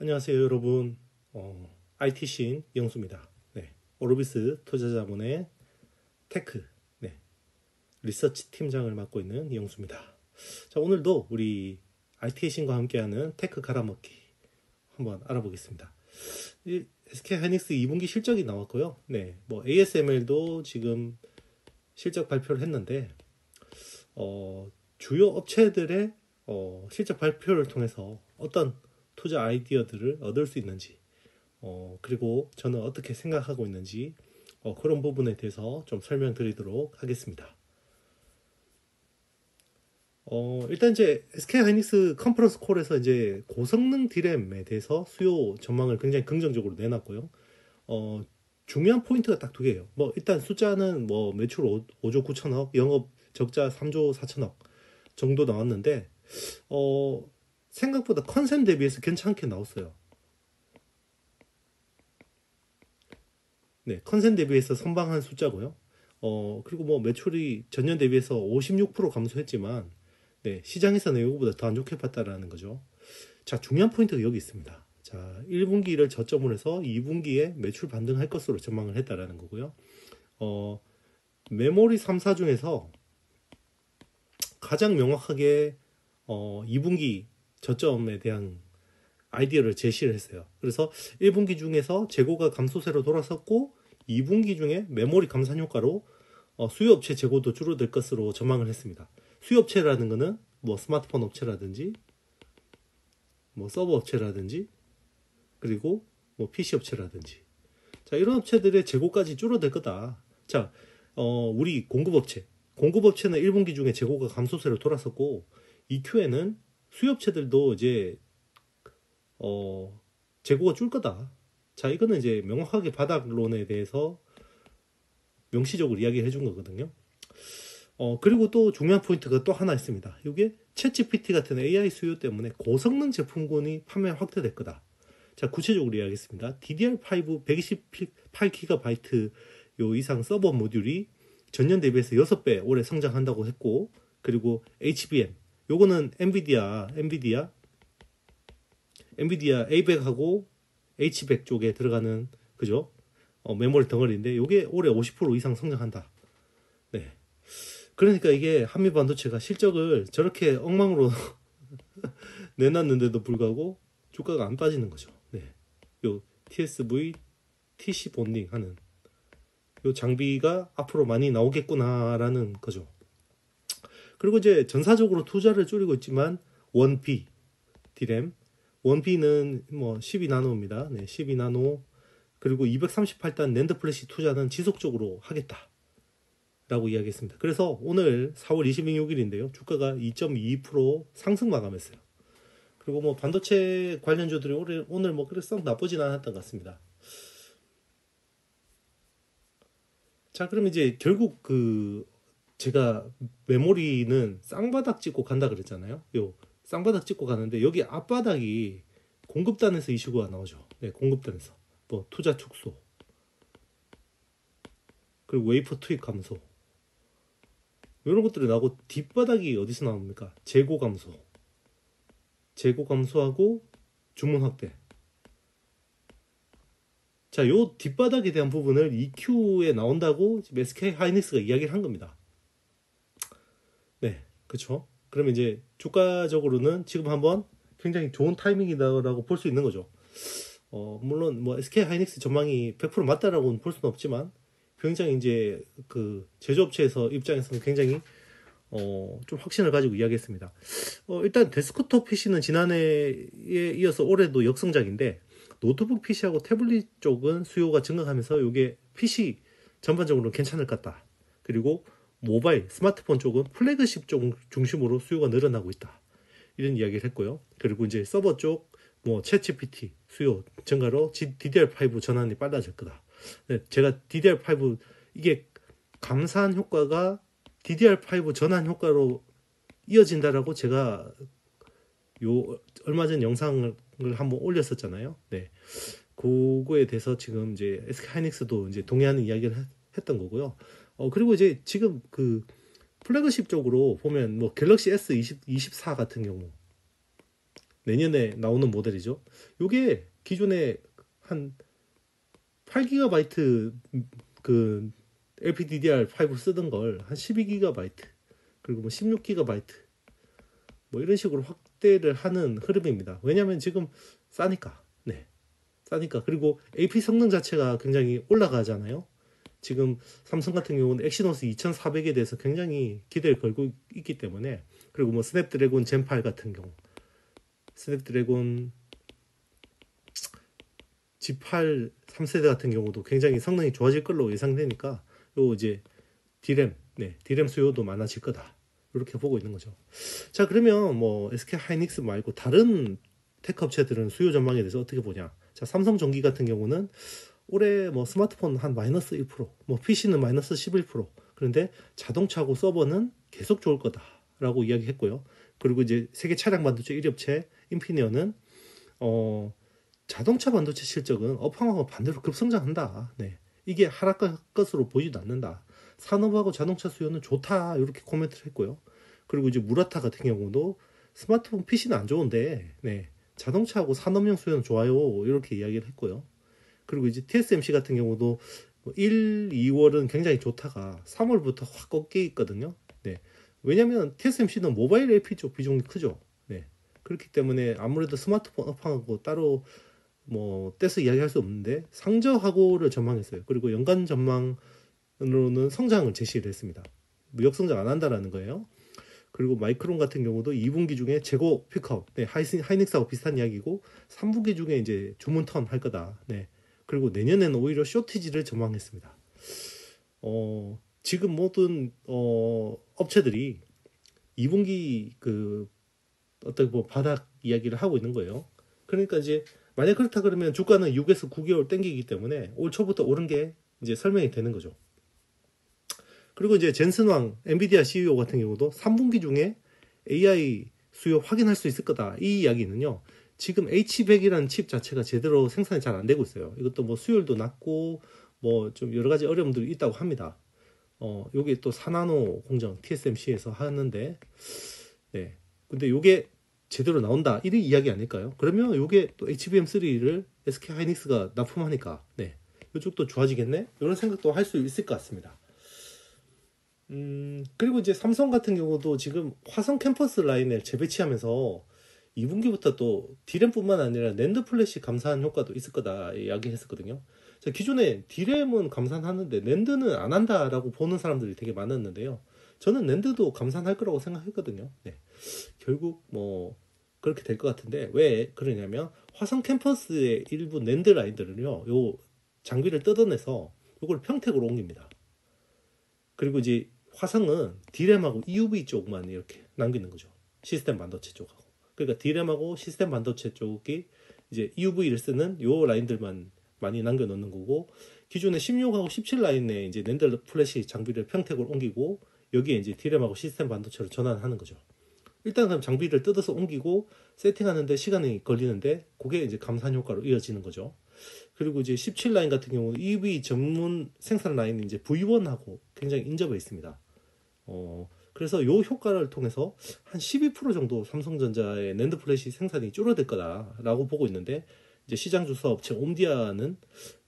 안녕하세요 여러분. IT신 영수입니다. 네, 오르비스 투자자문의 테크 리서치 팀장을 맡고 있는 영수입니다. 자, 오늘도 우리 IT신과 함께하는 테크 갈아먹기 한번 알아보겠습니다. SK 하이닉스 2분기 실적이 나왔고요. 네, 뭐 ASML도 지금 실적 발표를 했는데 주요 업체들의 실적 발표를 통해서 어떤 투자 아이디어들을 얻을 수 있는지, 그리고 저는 어떻게 생각하고 있는지, 그런 부분에 대해서 좀 설명드리도록 하겠습니다. 일단 이제 SK 하이닉스 컨퍼런스 콜에서 이제 고성능 D램에 대해서 수요 전망을 굉장히 긍정적으로 내놨고요. 중요한 포인트가 딱 두 개예요. 뭐 일단 숫자는 뭐 매출 5조 9천억, 영업 적자 3조 4천억 정도 나왔는데 생각보다 컨센 대비해서 괜찮게 나왔어요. 네, 컨센 대비해서 선방한 숫자고요. 그리고 뭐 매출이 전년 대비해서 56% 감소했지만, 네, 시장에서는 이거보다 더 안 좋게 봤다라는 거죠. 자, 중요한 포인트가 여기 있습니다. 자, 1분기를 저점으로 해서 2분기에 매출 반등할 것으로 전망을 했다라는 거고요. 메모리 3사 중에서 가장 명확하게 2분기 저점에 대한 아이디어를 제시를 했어요. 그래서 1분기 중에서 재고가 감소세로 돌아섰고 2분기 중에 메모리 감산 효과로 수요업체 재고도 줄어들 것으로 전망을 했습니다. 수요업체라는 거는 뭐 스마트폰 업체라든지 뭐 서버 업체라든지 그리고 뭐 PC 업체라든지, 자, 이런 업체들의 재고까지 줄어들 거다. 자, 우리 공급업체는 1분기 중에 재고가 감소세로 돌아섰고 2Q에는 수요업체들도 이제 재고가 줄 거다. 자, 이거는 이제 명확하게 바닥론에 대해서 명시적으로 이야기를 해준 거거든요. 그리고 또 중요한 포인트가 또 하나 있습니다. 이게 챗GPT 같은 AI 수요 때문에 고성능 제품군이 판매 확대될 거다. 자, 구체적으로 이야기하겠습니다. DDR5 128GB 요 이상 서버 모듈이 전년 대비해서 6배 올해 성장한다고 했고, 그리고 HBM, 요거는 엔비디아 A100하고 H100 쪽에 들어가는, 그죠? 메모리 덩어리인데 요게 올해 50% 이상 성장한다. 네. 그러니까 이게 한미 반도체가 실적을 저렇게 엉망으로 내놨는데도 불구하고 주가가 안 빠지는 거죠. 네. 요 TSV TC 본딩 하는 요 장비가 앞으로 많이 나오겠구나라는 거죠. 그리고 이제 전사적으로 투자를 줄이고 있지만 1B D램, 1B는 뭐 12나노입니다. 네, 12나노. 그리고 238단 낸드 플래시 투자는 지속적으로 하겠다 라고 이야기했습니다. 그래서 오늘 4월 26일인데요. 주가가 2.22% 상승 마감했어요. 그리고 뭐 반도체 관련주들이 오늘 뭐 그렇게 썩 나쁘진 않았던 것 같습니다. 자, 그럼 이제 결국 제가 메모리는 쌍바닥 찍고 간다 그랬잖아요. 요 쌍바닥 찍고 가는데 여기 앞바닥이 공급단에서 이슈가 나오죠. 네, 공급단에서 뭐 투자 축소, 그리고 웨이퍼 투입 감소, 이런 것들이 나오고, 뒷바닥이 어디서 나옵니까? 재고 감소하고 주문 확대. 자, 요 뒷바닥에 대한 부분을 EQ에 나온다고 지금 SK 하이닉스가 이야기를 한 겁니다. 네, 그렇죠. 그러면 이제 주가적으로는 지금 한번 굉장히 좋은 타이밍이다라고 볼 수 있는 거죠. 물론 뭐 SK 하이닉스 전망이 100% 맞다라고는 볼 수는 없지만, 굉장히 이제 그 제조업체에서 입장에서는 굉장히 좀 확신을 가지고 이야기했습니다. 일단 데스크톱 PC는 지난해에 이어서 올해도 역성장인데, 노트북 PC하고 태블릿 쪽은 수요가 증가하면서 이게 PC 전반적으로 괜찮을 것 같다. 그리고 모바일, 스마트폰 쪽은 플래그십 쪽 중심으로 수요가 늘어나고 있다. 이런 이야기를 했고요. 그리고 이제 서버 쪽, 뭐 챗GPT 수요 증가로 DDR5 전환이 빨라질 거다. 네, 제가 DDR5 이게 감산 효과가 DDR5 전환 효과로 이어진다라고 제가 얼마 전 영상을 한번 올렸었잖아요. 네, 그거에 대해서 지금 이제 SK 하이닉스도 이제 동의하는 이야기를 했던 거고요. 그리고 이제 지금 그 플래그십 쪽으로 보면 뭐 갤럭시 S24 같은 경우 내년에 나오는 모델이죠. 요게 기존에 한 8GB 그 LPDDR5 쓰던 걸 한 12GB 그리고 뭐 16GB 뭐 이런 식으로 확대를 하는 흐름입니다. 왜냐하면 지금 싸니까. 네. 싸니까. 그리고 AP 성능 자체가 굉장히 올라가잖아요. 지금 삼성 같은 경우는 엑시노스 2400에 대해서 굉장히 기대를 걸고 있기 때문에 그리고 뭐 스냅드래곤 젠8 같은 경우 스냅드래곤 G8 3세대 같은 경우도 굉장히 성능이 좋아질 걸로 예상되니까 요 이제 D램, 네, D램 수요도 많아질 거다. 이렇게 보고 있는 거죠. 자, 그러면 뭐 SK 하이닉스 말고 다른 테크 업체들은 수요 전망에 대해서 어떻게 보냐? 자, 삼성전기 같은 경우는 올해 뭐 스마트폰 한 마이너스 1%, 뭐 PC는 마이너스 11%. 그런데 자동차하고 서버는 계속 좋을 거다라고 이야기했고요. 그리고 이제 세계 차량 반도체 1위 업체 인피니언은 자동차 반도체 실적은 업황하고 반대로 급성장한다. 네. 이게 하락할 것으로 보이지도 않는다. 산업하고 자동차 수요는 좋다. 이렇게 코멘트를 했고요. 그리고 이제 무라타 같은 경우도 스마트폰 PC는 안 좋은데, 네. 자동차하고 산업용 수요는 좋아요. 이렇게 이야기를 했고요. 그리고 이제 TSMC 같은 경우도 1, 2월은 굉장히 좋다가 3월부터 확 꺾여 있거든요. 네. 왜냐면 TSMC는 모바일 LP 쪽 비중이 크죠. 네. 그렇기 때문에 아무래도 스마트폰 업황하고 따로 뭐 떼서 이야기할 수 없는데 상저하고를 전망했어요. 그리고 연간 전망으로는 성장을 제시를 했습니다. 무역 성장 안 한다라는 거예요. 그리고 마이크론 같은 경우도 2분기 중에 재고 픽업, 네, 하이닉스하고 비슷한 이야기고 3분기 중에 이제 주문 턴 할 거다. 네. 그리고 내년에는 오히려 쇼티지를 전망했습니다. 지금 모든 업체들이 2분기 그 어떤 뭐 바닥 이야기를 하고 있는 거예요. 그러니까 이제 만약 그렇다 그러면 주가는 6에서 9개월 땡기기 때문에 올 초부터 오른 게 이제 설명이 되는 거죠. 그리고 이제 젠슨왕 엔비디아 CEO 같은 경우도 3분기 중에 AI 수요 확인할 수 있을 거다. 이 이야기는요. 지금 H100이라는 칩 자체가 제대로 생산이 잘 안 되고 있어요. 이것도 뭐 수율도 낮고 뭐 좀 여러 가지 어려움들이 있다고 합니다. 요게 또 4나노 공정 TSMC에서 하는데 네. 근데 요게 제대로 나온다. 이런 이야기 아닐까요? 그러면 요게 또 HBM3를 SK 하이닉스가 납품하니까 네. 이쪽도 좋아지겠네? 이런 생각도 할 수 있을 것 같습니다. 그리고 이제 삼성 같은 경우도 지금 화성 캠퍼스 라인을 재배치하면서 2분기부터 또 D램뿐만 아니라 낸드 플래시 감산 효과도 있을 거다 이야기했었거든요. 기존에 D램은 감산하는데 낸드는 안 한다라고 보는 사람들이 되게 많았는데요. 저는 낸드도 감산할 거라고 생각했거든요. 네. 결국 뭐 그렇게 될 것 같은데 왜 그러냐면 화성 캠퍼스의 일부 낸드 라인들은요, 요 장비를 뜯어내서 이걸 평택으로 옮깁니다. 그리고 이제 화성은 D램하고 EUV 쪽만 이렇게 남기는 거죠. 시스템 반도체 쪽하고. 그러니까 D램하고 시스템 반도체 쪽이 이제 EUV를 쓰는 요 라인들만 많이 남겨놓는 거고, 기존에 16하고 17 라인에 이제 낸드 플래시 장비를 평택으로 옮기고, 여기에 이제 D램하고 시스템 반도체로 전환하는 거죠. 일단 그럼 장비를 뜯어서 옮기고 세팅하는데 시간이 걸리는데, 그게 이제 감산 효과로 이어지는 거죠. 그리고 이제 17 라인 같은 경우는 EV 전문 생산 라인이 이제 V1하고 굉장히 인접해 있습니다. 그래서 요 효과를 통해서 한 12% 정도 삼성전자의 낸드 플래시 생산이 줄어들 거다라고 보고 있는데, 이제 시장 조사 업체 옴디아는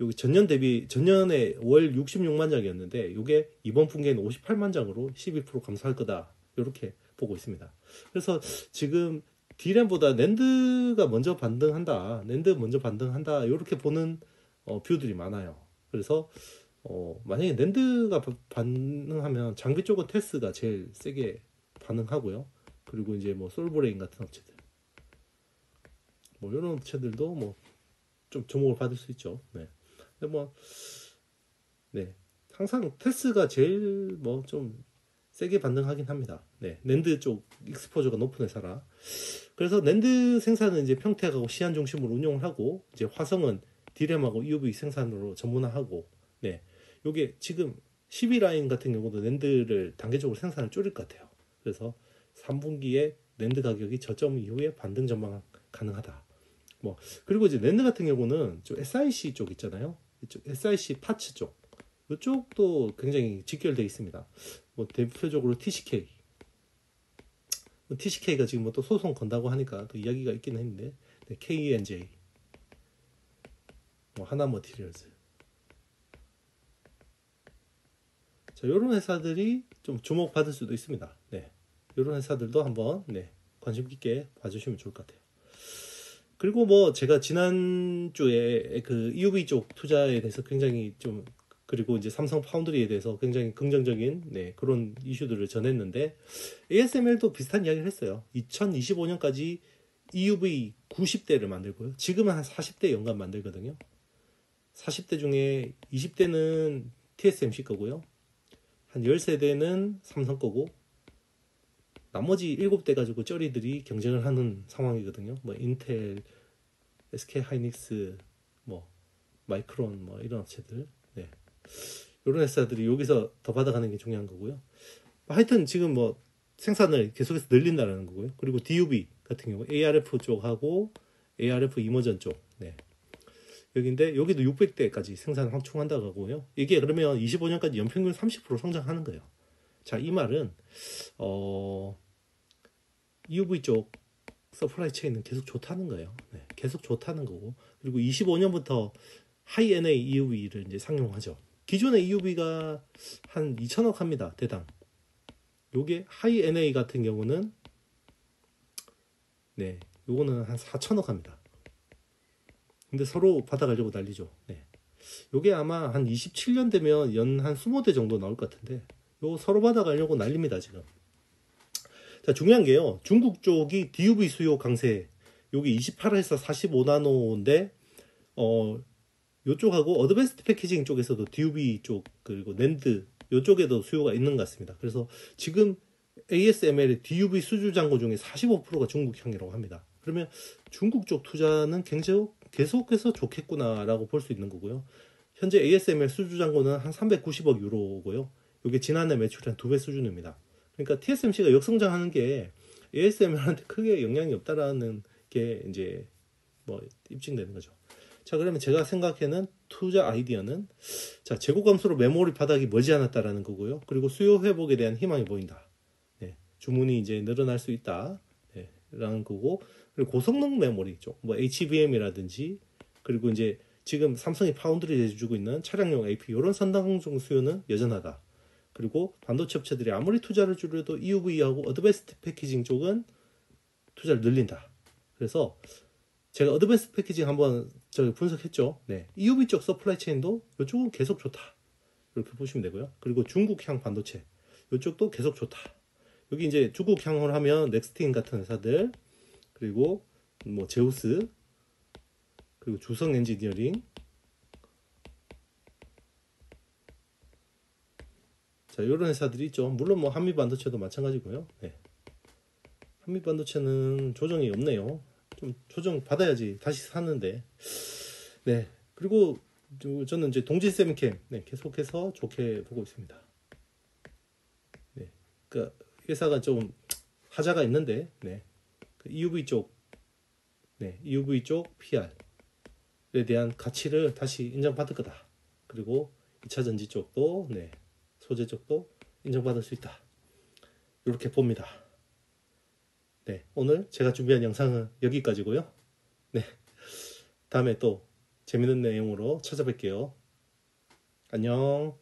여기 전년 대비 전년에 월 66만 장이었는데 요게 이번 분기에는 58만 장으로 12% 감소할 거다 이렇게 보고 있습니다. 그래서 지금 D램보다 낸드가 먼저 반등한다, 낸드 먼저 반등한다 이렇게 보는 뷰들이 많아요. 그래서 만약에 낸드가 반응하면 장비 쪽은 테스가 제일 세게 반응하고요. 그리고 이제 뭐 솔브레인 같은 업체들, 뭐 이런 업체들도 뭐 좀 주목을 받을 수 있죠. 네. 근데 뭐 네, 항상 테스가 제일 뭐 좀 세게 반등하긴 합니다. 네, 낸드 쪽 익스포저가 높은 회사라. 그래서 낸드 생산은 이제 평택하고 시안 중심으로 운영을 하고, 이제 화성은 D램하고 EUV 생산으로 전문화하고, 네, 요게 지금 12라인 같은 경우도 낸드를 단계적으로 생산을 줄일 것 같아요. 그래서 3분기에 낸드 가격이 저점 이후에 반등 전망 가능하다. 뭐 그리고 이제 낸드 같은 경우는 좀 SIC 쪽 있잖아요. 이쪽 SIC 파츠 쪽, 이쪽도 굉장히 직결되어 있습니다. 뭐 대표적으로 TCK, TCK가 지금 뭐 또 소송 건다고 하니까 또 이야기가 있긴 했는데, 네, KENJ, 뭐 하나 머티리얼즈. 자, 이런 회사들이 좀 주목받을 수도 있습니다. 네, 이런 회사들도 한번 네, 관심 깊게 봐주시면 좋을 것 같아요. 그리고 뭐 제가 지난주에 그 EUV 쪽 투자에 대해서 굉장히 좀, 그리고 이제 삼성 파운드리에 대해서 굉장히 긍정적인 네, 그런 이슈들을 전했는데, ASML도 비슷한 이야기를 했어요. 2025년까지 EUV 90대를 만들고요. 지금은 한 40대 연간 만들거든요. 40대 중에 20대는 TSMC 거고요. 한 10세대는 삼성 거고, 나머지 7대 가지고 쩌리들이 경쟁을 하는 상황이거든요. 뭐 인텔, SK 하이닉스, 뭐 마이크론, 뭐 이런 업체들, 네, 이런 회사들이 여기서 더 받아가는 게 중요한 거고요. 하여튼 지금 뭐 생산을 계속해서 늘린다는 거고요. 그리고 DUV 같은 경우 ARF 쪽하고 ARF 이머전 쪽, 네, 여기인데 여기도 600대까지 생산 확충한다고 하고요. 이게 그러면 25년까지 연평균 30% 성장하는 거예요. 자, 이 말은 EUV 쪽 서플라이 체인은 계속 좋다는 거예요. 네, 계속 좋다는 거고, 그리고 25년부터 하이 NA EUV를 이제 상용하죠. 기존의 EUV가 한 2천억 합니다, 대당. 요게 하이 NA 같은 경우는 네, 요거는 한 4천억 합니다. 근데 서로 받아가려고 난리죠. 네. 요게 아마 한 27년 되면 연 한 20대 정도 나올 것 같은데, 요 서로 받아가려고 난립니다, 지금. 자, 중요한 게요. 중국 쪽이 DUV 수요 강세. 여기 28에서 45나노인데, 요쪽하고 어드밴스드 패키징 쪽에서도 DUV 쪽, 그리고 낸드, 요쪽에도 수요가 있는 것 같습니다. 그래서 지금 ASML의 DUV 수주 잔고 중에 45%가 중국형이라고 합니다. 그러면 중국 쪽 투자는 계속해서 좋겠구나라고 볼 수 있는 거고요. 현재 ASML 수주 잔고는 한 390억 유로고요. 이게 지난해 매출의 한 2배 수준입니다. 그러니까 TSMC가 역성장하는 게 ASML한테 크게 영향이 없다라는 게 이제 뭐 입증되는 거죠. 자, 그러면 제가 생각하는 투자 아이디어는, 자, 재고 감소로 메모리 바닥이 머지않았다라는 거고요. 그리고 수요 회복에 대한 희망이 보인다. 네, 주문이 이제 늘어날 수 있다. 네, 라는 거고, 그리고 고성능 메모리 쪽, 뭐 HBM이라든지, 그리고 이제 지금 삼성이 파운드리 내주고 있는 차량용 AP 이런 선당종 수요는 여전하다. 그리고 반도체 업체들이 아무리 투자를 줄여도 EUV하고 어드밴스드 패키징 쪽은 투자를 늘린다. 그래서 제가 어드밴스드 패키징 한번 분석했죠. 네, EUV 쪽 서플라이 체인도 이쪽은 계속 좋다. 이렇게 보시면 되고요. 그리고 중국향 반도체 이쪽도 계속 좋다. 여기 이제 중국향을 하면 넥스틴 같은 회사들, 그리고 뭐 제우스, 그리고 주성 엔지니어링, 자, 이런 회사들이 있죠. 물론 뭐 한미 반도체도 마찬가지고요. 네. 한미 반도체는 조정이 없네요. 좀 조정 받아야지 다시 사는데. 네. 그리고 저는 이제 동진 세미캠, 네, 계속해서 좋게 보고 있습니다. 네. 그러니까 회사가 좀 하자가 있는데, 네. 그 EUV 쪽, 네, EUV 쪽 PR에 대한 가치를 다시 인정받을 거다. 그리고 2차 전지 쪽도, 네, 소재 쪽도 인정받을 수 있다. 이렇게 봅니다. 네, 오늘 제가 준비한 영상은 여기까지고요. 네, 다음에 또 재밌는 내용으로 찾아뵐게요. 안녕.